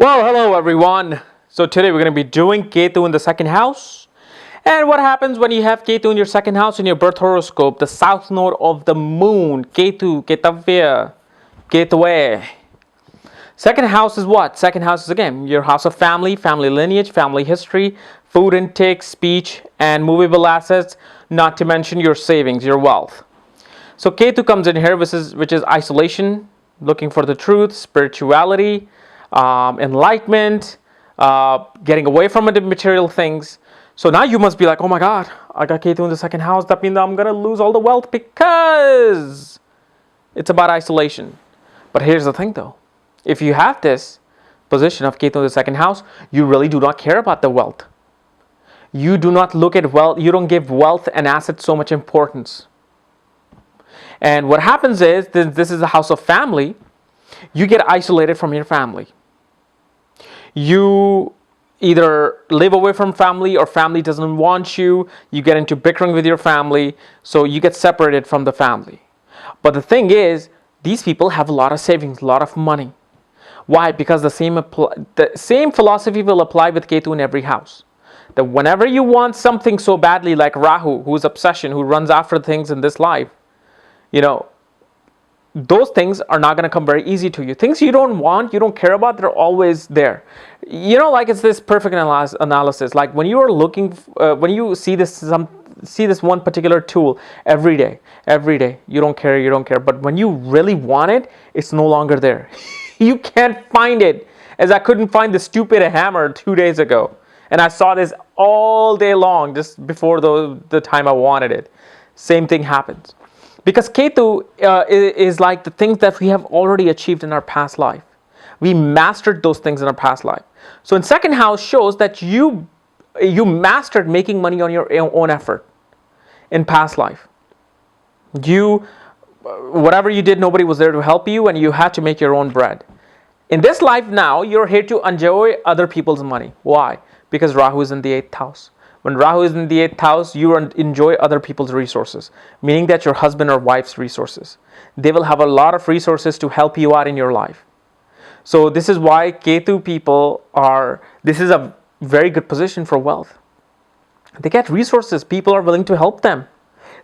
Well, hello everyone. So today we're going to be doing Ketu in the second house. And what happens when you have Ketu in your second house in your birth horoscope, the south node of the moon, Ketu, Ketavya, Ketue. Second house is what? Second house is again your house of family, family lineage, family history, food intake, speech, and movable assets, not to mention your savings, your wealth. So Ketu comes in here, which is isolation, looking for the truth, spirituality, enlightenment, getting away from the material things. So now you must be like, oh my God, I got Ketu in the second house. That means I'm going to lose all the wealth because it's about isolation. But here's the thing though. If you have this position of Ketu in the second house, you really do not care about the wealth. You do not look at wealth. You don't give wealth and assets so much importance. And what happens is, this is a house of family. You get isolated from your family. You either live away from family or family doesn't want you. You get into bickering with your family. So you get separated from the family. But the thing is, these people have a lot of savings, a lot of money. Why? Because the same philosophy will apply with Ketu in every house. That whenever you want something so badly, like Rahu, who's obsession, who runs after things in this life, those things are not going to come very easy to you. Things you don't want, you don't care about, they're always there. Like it's this perfect analysis. Like when you are looking, when you see this one particular tool every day, you don't care. But when you really want it, it's no longer there. You can't find it. As I couldn't find the stupid hammer 2 days ago. And I saw this all day long just before the time I wanted it. Same thing happens. Because Ketu is like the things that we have already achieved in our past life. We mastered those things in our past life. So in second house shows that you mastered making money on your own effort in past life. Whatever you did, nobody was there to help you, and you had to make your own bread. In this life now, you're here to enjoy other people's money. Why? Because Rahu is in the 8th house. When Rahu is in the 8th house, you enjoy other people's resources, meaning that your husband or wife's resources. They will have a lot of resources to help you out in your life. So this is why Ketu people this is a very good position for wealth. They get resources. People are willing to help them.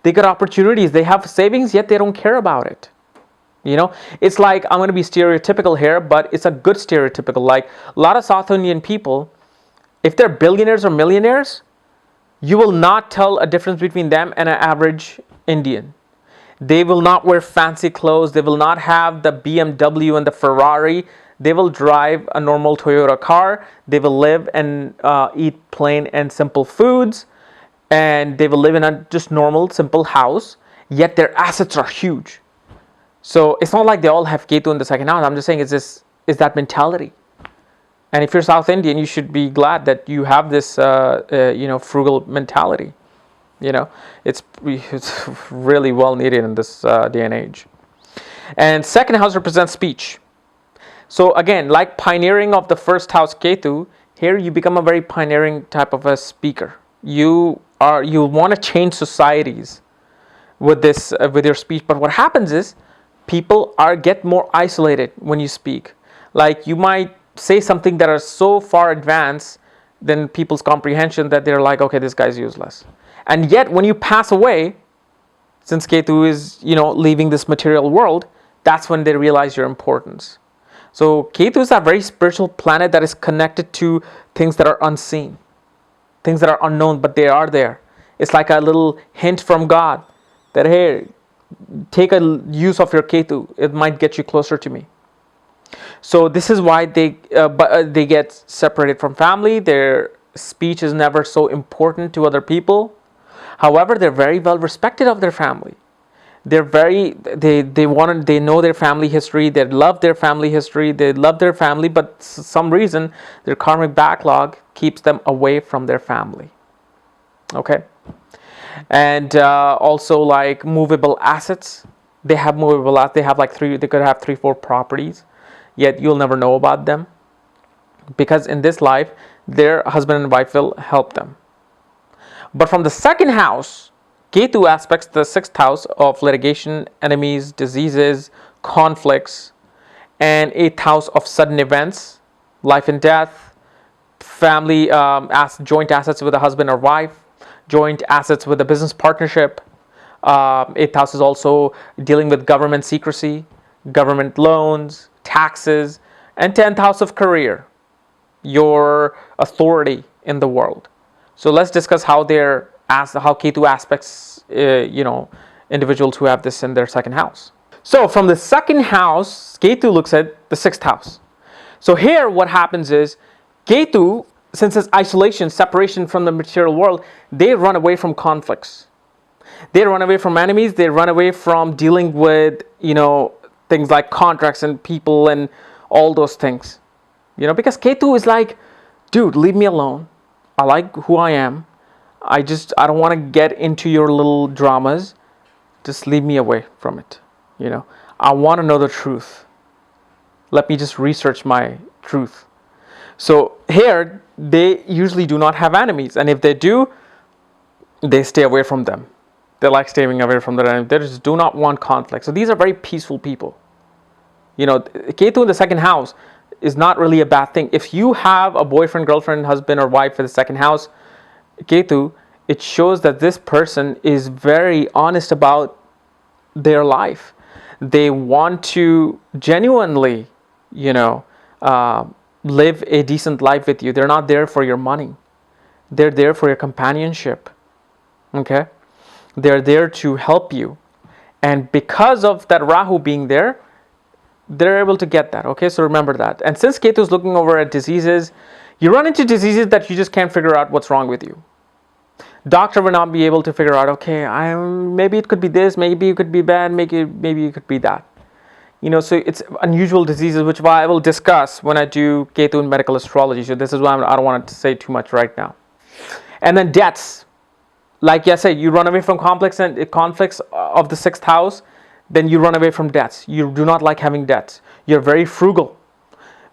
They get opportunities. They have savings, yet they don't care about it. It's like, I'm going to be stereotypical here, but it's a good stereotypical. Like a lot of South Indian people, if they're billionaires or millionaires, you will not tell a difference between them and an average Indian. They will not wear fancy clothes. They will not have the BMW and the Ferrari. They will drive a normal Toyota car. They will live and eat plain and simple foods. And they will live in a just normal, simple house. Yet their assets are huge. So it's not like they all have Ketu in the second house. I'm just saying it's that mentality. And if you're South Indian, you should be glad that you have this, frugal mentality. It's really well needed in this day and age. And second house represents speech. So again, like pioneering of the first house Ketu, here you become a very pioneering type of a speaker. You want to change societies with this, with your speech. But what happens is, people get more isolated when you speak. Like you might say something that are so far advanced than people's comprehension that they're like, okay, this guy's useless. And yet when you pass away, since Ketu is, leaving this material world, that's when they realize your importance. So Ketu is a very spiritual planet that is connected to things that are unseen, things that are unknown, but they are there. It's like a little hint from God that, hey, take a use of your Ketu. It might get you closer to me. So this is why they get separated from family. Their speech is never so important to other people. However, they're very well respected of their family. They know their family history. They love their family history. They love their family, but for some reason their karmic backlog keeps them away from their family. Okay. And also like movable assets. They have movable assets. They have they could have 3-4 properties. Yet you'll never know about them, because in this life, their husband and wife will help them. But from the second house, Ketu aspects the 6th house of litigation, enemies, diseases, conflicts, and 8th house of sudden events, life and death, family, joint assets with a husband or wife, joint assets with a business partnership. Eighth house is also dealing with government secrecy, government loans, taxes, and 10th house of career, your authority in the world. So let's discuss how Ketu aspects, individuals who have this in their second house. So from the second house, Ketu looks at the sixth house. So here what happens is Ketu, since it's isolation, separation from the material world, they run away from conflicts. They run away from enemies. They run away from dealing with, things like contracts and people and all those things. Because Ketu is like, dude, leave me alone. I like who I am. I don't want to get into your little dramas. Just leave me away from it. I want to know the truth. Let me just research my truth. So here, they usually do not have enemies. And if they do, they stay away from them. They like staying away from their enemies. They just do not want conflict. So these are very peaceful people. Ketu in the second house is not really a bad thing. If you have a boyfriend, girlfriend, husband, or wife in the second house, Ketu, it shows that this person is very honest about their life. They want to genuinely, live a decent life with you. They're not there for your money. They're there for your companionship. Okay? They're there to help you. And because of that Rahu being there, they're able to get that. Okay? So remember that. And since Ketu is looking over at diseases, you run into diseases that you just can't figure out what's wrong with you. Doctor will not be able to figure out, okay, maybe it could be this, maybe it could be bad, maybe it could be that. So it's unusual diseases, which I will discuss when I do Ketu in medical astrology. So this is why I don't want to say too much right now. And then debts. Like I said, you run away from conflicts of the sixth house, then you run away from debts. You do not like having debts. You're very frugal.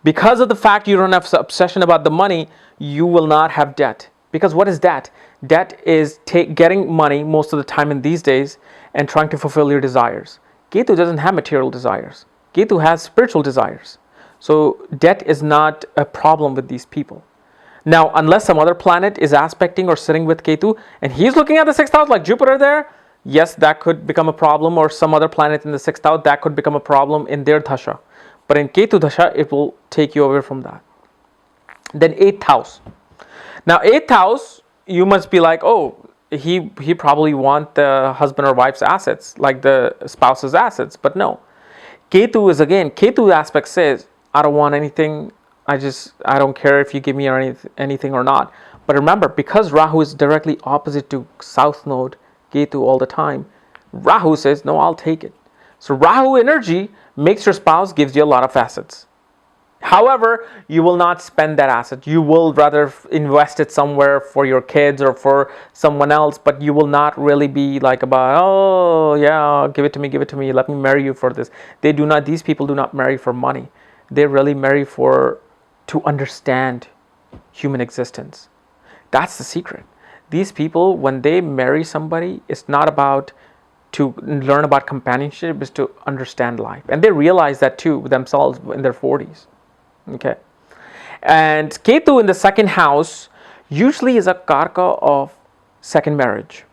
Because of the fact you don't have obsession about the money, you will not have debt. Because what is debt? Debt is getting money most of the time in these days and trying to fulfill your desires. Ketu doesn't have material desires. Ketu has spiritual desires. So debt is not a problem with these people. Now, unless some other planet is aspecting or sitting with Ketu and he's looking at the sixth house like Jupiter there, yes, that could become a problem, or some other planet in the sixth house, that could become a problem in their Dasha. But in Ketu Dasha, it will take you away from that. Then eighth house. Now, eighth house, you must be like, oh, he probably want the husband or wife's assets, like the spouse's assets. But no. Ketu aspect says, I don't want anything. I don't care if you give me anything or not. But remember, because Rahu is directly opposite to South Node, Ketu all the time, Rahu says, no, I'll take it. So Rahu energy makes your spouse, gives you a lot of assets. However, you will not spend that asset. You will rather invest it somewhere for your kids or for someone else, but you will not really be like about, oh yeah, give it to me, let me marry you for this. These people do not marry for money. They really marry to understand human existence. That's the secret. These people, when they marry somebody, it's not about to learn about companionship, it's to understand life. And they realize that too themselves in their 40s. Okay, and Ketu in the second house usually is a karka of second marriage.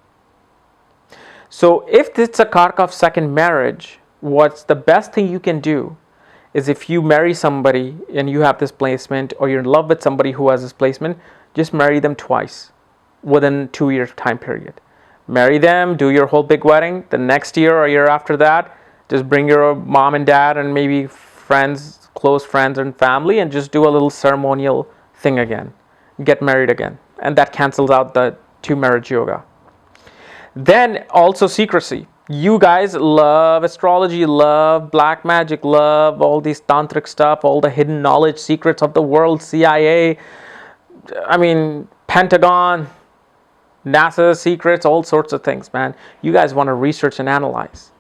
So if it's a karka of second marriage, what's the best thing you can do is, if you marry somebody and you have this placement, or you're in love with somebody who has this placement, just marry them twice within 2 year time period. Marry them, do your whole big wedding. The next year or year after that, just bring your mom and dad and maybe friends, close friends and family, and just do a little ceremonial thing again. Get married again. And that cancels out the 2 marriage yoga. Then also secrecy. You guys love astrology, love black magic, love all these tantric stuff, all the hidden knowledge, secrets of the world, CIA, Pentagon, NASA secrets, all sorts of things, man. You guys want to research and analyze.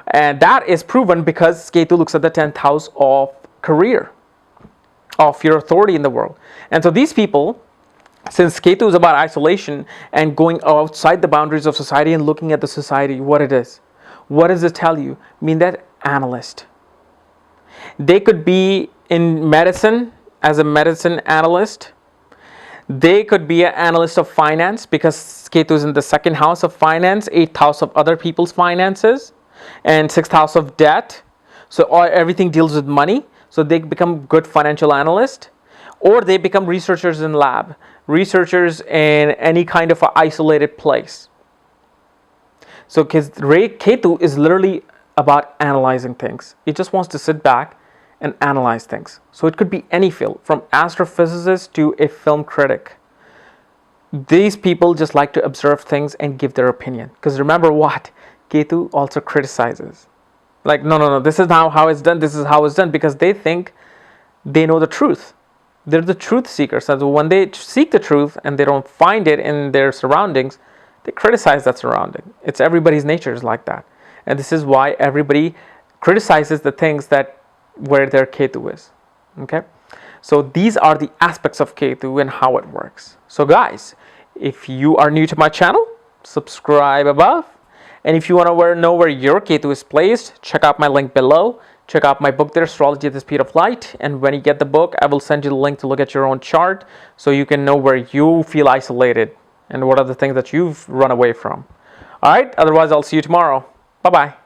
And that is proven because Ketu looks at the 10th house of career, of your authority in the world. And so these people, since Ketu is about isolation and going outside the boundaries of society and looking at the society, what it is. What does it tell you? That analyst. They could be in medicine, as a medicine analyst. They could be an analyst of finance because Ketu is in the second house of finance, 8th house of other people's finances, and 6th house of debt. So everything deals with money. So they become good financial analysts, or they become researchers in lab, researchers in any kind of isolated place. So Ketu is literally about analyzing things. It just wants to sit back and analyze things. So it could be any field, from astrophysicist to a film critic. These people just like to observe things and give their opinion. Because remember what? Ketu also criticizes. Like, no, this is not how it's done, this is how it's done, because they think they know the truth. They're the truth seekers. So when they seek the truth and they don't find it in their surroundings, they criticize that surrounding. It's everybody's nature is like that. And this is why everybody criticizes the things that where their Ketu is. Okay, so these are the aspects of Ketu and how it works. So guys, if you are new to my channel, subscribe above, and if you want to know where your Ketu is placed, check out my link below. Check out my book there, Astrology at the Speed of Light, and when you get the book, I will send you the link to look at your own chart so you can know where you feel isolated and what are the things that you've run away from. All right, otherwise I'll see you tomorrow. Bye bye.